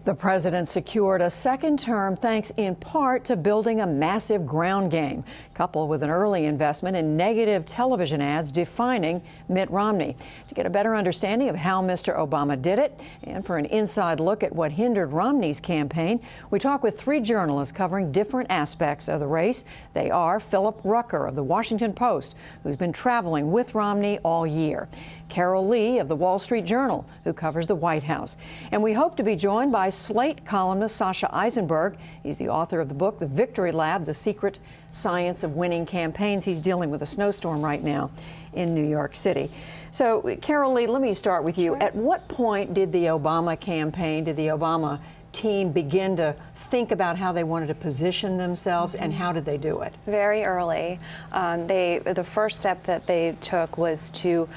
The president secured a second term thanks in part to building a massive ground game, coupled with an early investment in negative television ads defining Mitt Romney. To get a better understanding of how Mr. Obama did it, and for an inside look at what hindered Romney's campaign, we talk with three journalists covering different aspects of the race. They are PhilipRucker of the Washington Post, who's been traveling with Romney all year, Carol Lee of the Wall Street Journal, who covers the White House, and we hope to be joined by Slate columnist Sasha Issenberg. He's the author of the book, The Victory Lab, The Secret Science of Winning Campaigns. He's dealing with a snowstorm right now in New York City. So, Carol Lee, let me start with you. Sure. At what point did the Obama campaign, did the Obama team begin to think about how they wanted to position themselves, and how did they do it? Very early. The first step that they took was to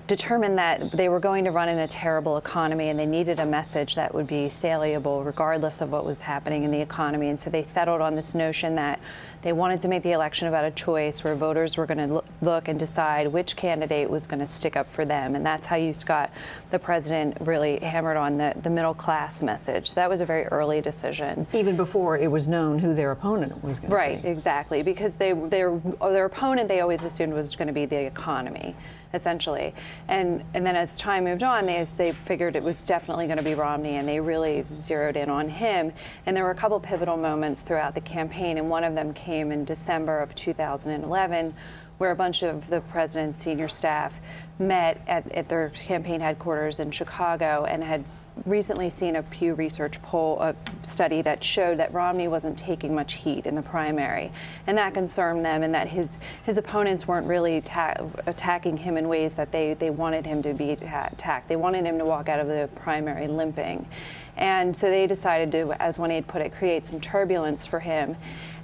determined that they were going to run in a terrible economy and they needed a message that would be saleable regardless of what was happening in the economy. And so they settled on this notion that they wanted to make the election about a choice where voters were going to look and decide which candidate was going to stick up for them. And that's how you got the president really hammered on the middle class message. So that was a very early decision. Even before it was known who their opponent was going to be. Right, exactly. Because their opponent they always assumed was going to be the economy, essentially. And then as time moved on, they figured it was definitely going to be Romney, and they really zeroed in on him. And there were a couple pivotal moments throughout the campaign, and one of them came in December of 2011, where a bunch of the president's senior staff met at their campaign headquarters in Chicago and had recently seen a Pew Research poll, a study that showed that Romney wasn't taking much heat in the primary, and that concerned them, and that his opponents weren't really attacking him in ways that they wanted him to be attacked. They wanted him to walk out of the primary limping. And so they decided to, as one aide put it, create some turbulence for him.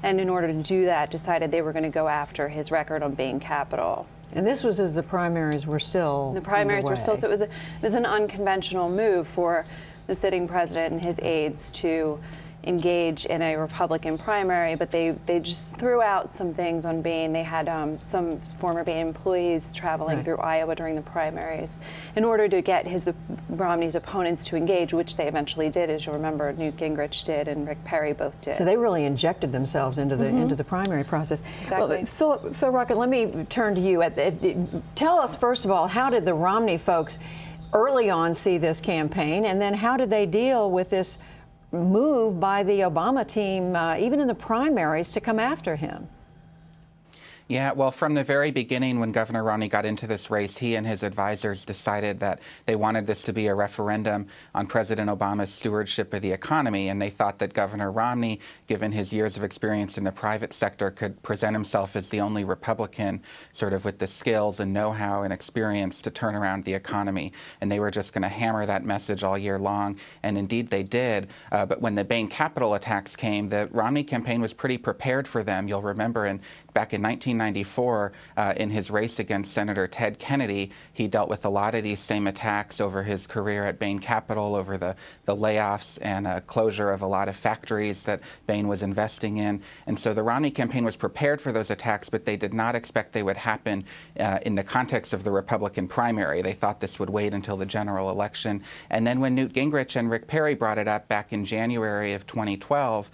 And in order to do that, decided they were going to go after his record on Bain Capital. And this was as the primaries were still The primaries were still, so it was an unconventional move for the sitting president and his aides to engage in a Republican primary, but they just threw out some things on Bain. They had some former Bain employees traveling through Iowa during the primaries in order to get Romney's opponents to engage, which they eventually did. As you'll remember, Newt Gingrich did and Rick Perry both did. So they really injected themselves into the primary process. Exactly. Well, PhilipRucker, let me turn to you. Tell us, first of all, how did the Romney folks early on see this campaign, and then how did they deal with this move by the Obama team, even in the primaries, to come after him? Yeah, well, from the very beginning, when Governor Romney got into this race, he and his advisors decided that they wanted this to be a referendum on President Obama's stewardship of the economy, and they thought that Governor Romney, given his years of experience in the private sector, could present himself as the only Republican sort of with the skills and know-how and experience to turn around the economy. And they were just going to hammer that message all year long, and indeed they did. But when the Bain Capital attacks came, the Romney campaign was pretty prepared for them. You'll remember back in 1994, in his race against Senator Ted Kennedy, he dealt with a lot of these same attacks over his career at Bain Capital, over the layoffs and closure of a lot of factories that Bain was investing in. And so the Romney campaign was prepared for those attacks, but they did not expect they would happen in the context of the Republican primary. They thought this would wait until the general election. And then when Newt Gingrich and Rick Perry brought it up back in January of 2012,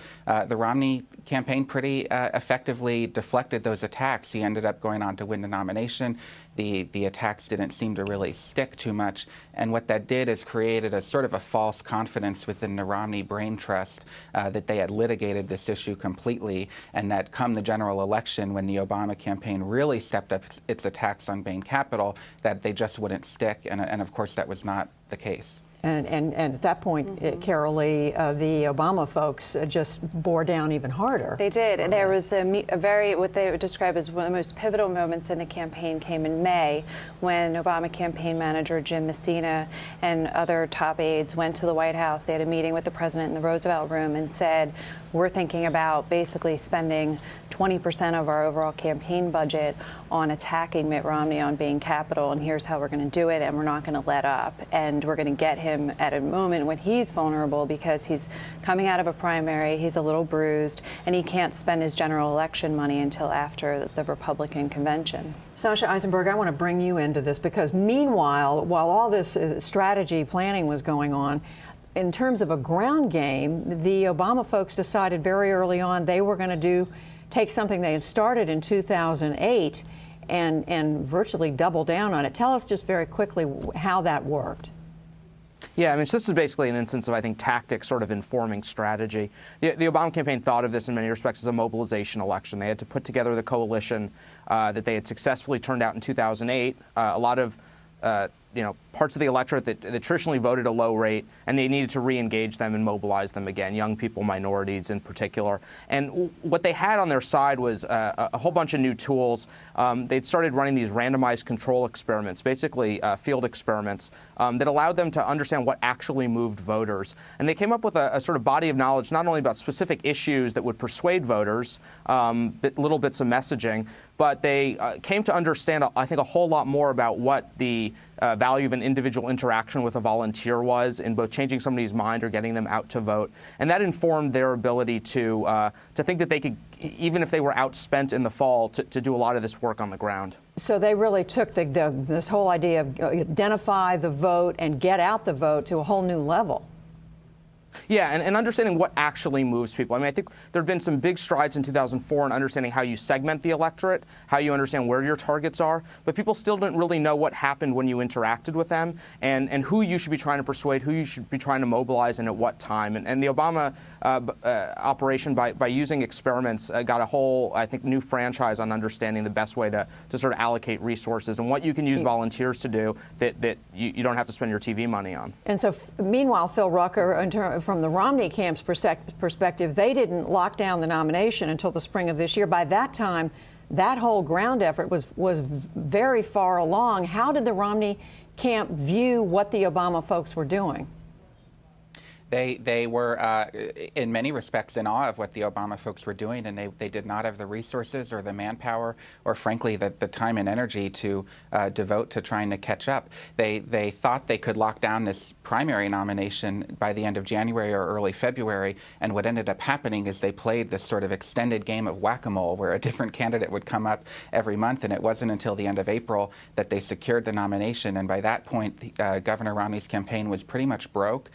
the Romney campaign pretty effectively deflected those attacks. He ended up going on to win the nomination. The attacks didn't seem to really stick too much. And what that did is created a sort of a false confidence within the Romney brain trust that they had litigated this issue completely, and that come the general election, when the Obama campaign really stepped up its attacks on Bain Capital, that they just wouldn't stick. And of course, that was not the case. And at that point, Carol Lee, the Obama folks just bore down even harder. They did. And there was what they would describe as one of the most pivotal moments in the campaign came in May, when Obama campaign manager Jim Messina and other top aides went to the White House. They had a meeting with the president in the Roosevelt Room and said, we're thinking about basically spending 20% of our overall campaign budget on attacking Mitt Romney on Bain Capital, and here's how we're going to do it, and we're not going to let up. And we're going to get him at a moment when he's vulnerable, because he's coming out of a primary, he's a little bruised, and he can't spend his general election money until after the Republican convention. Sasha Issenberg, I want to bring you into this, because meanwhile, while all this strategy planning was going on, in terms of a ground game, the Obama folks decided very early on they were going to take something they had started in 2008 and virtually double down on it. Tell us just very quickly how that worked. Yeah, I mean, so this is basically an instance of, I think, tactics sort of informing strategy. The Obama campaign thought of this in many respects as a mobilization election. They had to put together the coalition that they had successfully turned out in 2008. A lot of parts of the electorate that traditionally voted a low rate, and they needed to re-engage them and mobilize them again, young people, minorities in particular. And what they had on their side was a whole bunch of new tools. They'd started running these randomized control experiments, basically field experiments, that allowed them to understand what actually moved voters. And they came up with a sort of body of knowledge not only about specific issues that would persuade voters, little bits of messaging, but they came to understand, I think, a whole lot more about what the value of an individual interaction with a volunteer was in both changing somebody's mind or getting them out to vote. And that informed their ability to think that they could, even if they were outspent in the fall, to do a lot of this work on the ground. So they really took this whole idea of identify the vote and get out the vote to a whole new level. Yeah, and understanding what actually moves people. I mean, I think there have been some big strides in 2004 in understanding how you segment the electorate, how you understand where your targets are, but people still didn't really know what happened when you interacted with them and who you should be trying to persuade, who you should be trying to mobilize, and at what time. And the Obama operation, by using experiments, got a whole, I think, new franchise on understanding the best way to sort of allocate resources and what you can use volunteers to do that you don't have to spend your TV money on. And so, meanwhile, Phil Rucker, from the Romney camp's perspective, they didn't lock down the nomination until the spring of this year. By that time, that whole ground effort was very far along. How did the Romney camp view what the Obama folks were doing? They were, in many respects, in awe of what the Obama folks were doing, and they did not have the resources or the manpower or, frankly, the time and energy to devote to trying to catch up. They thought they could lock down this primary nomination by the end of January or early February, and what ended up happening is they played this sort of extended game of whack-a-mole where a different candidate would come up every month, and it wasn't until the end of April that they secured the nomination. And by that point, Governor Romney's campaign was pretty much broke.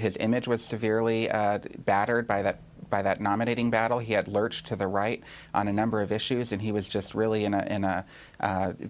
His image was severely battered by that nominating battle. He had lurched to the right on a number of issues, and he was just really in a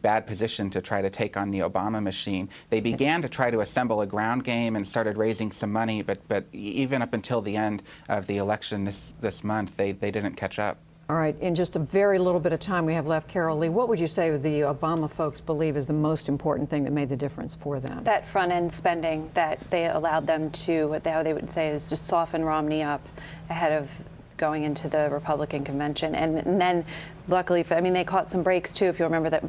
bad position to try to take on the Obama machine. They began to try to assemble a ground game and started raising some money, but even up until the end of the election this month, they didn't catch up. All right, in just a very little bit of time we have left, Carol Lee, what would you say the Obama folks believe is the most important thing that made the difference for them? That front-end spending that they allowed them to, how they would say, is just soften Romney up ahead of going into the Republican convention. And then, luckily, they caught some breaks, too. If you remember that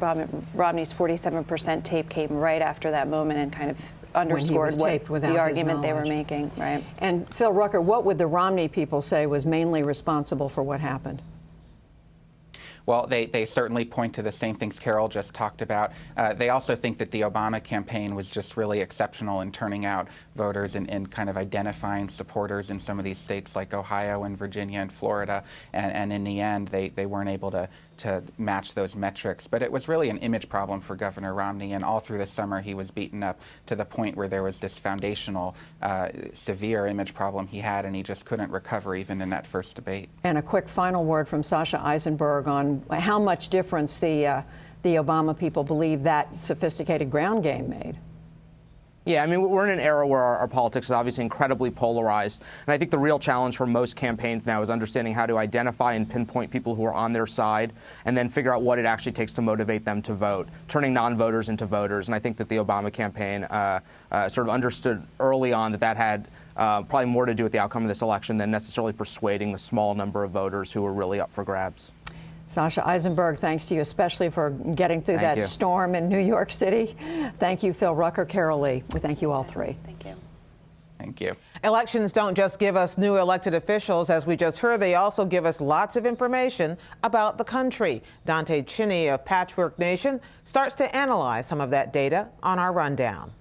Romney's 47% tape came right after that moment and kind of underscored the argument they were making. Right. And Phil Rucker, what would the Romney people say was mainly responsible for what happened? Well, they certainly point to the same things Carol just talked about. They also think that the Obama campaign was just really exceptional in turning out voters and kind of identifying supporters in some of these states like Ohio and Virginia and Florida. And in the end, they weren't able to match those metrics. But it was really an image problem for Governor Romney, and all through the summer he was beaten up to the point where there was this foundational, severe image problem he had, and he just couldn't recover even in that first debate. And a quick final word from Sasha Issenberg on how much difference the Obama people believe that sophisticated ground game made. Yeah, I mean, we're in an era where our politics is obviously incredibly polarized. And I think the real challenge for most campaigns now is understanding how to identify and pinpoint people who are on their side and then figure out what it actually takes to motivate them to vote, turning non-voters into voters. And I think that the Obama campaign sort of understood early on that had probably more to do with the outcome of this election than necessarily persuading the small number of voters who were really up for grabs. Sasha Issenberg, thanks to you especially for getting through that storm in New York City. Thank you, Phil Rucker, Carol Lee. We thank you all three. Thank you. Thank you. Elections don't just give us new elected officials. As we just heard, they also give us lots of information about the country. Dante Chinney of Patchwork Nation starts to analyze some of that data on our rundown.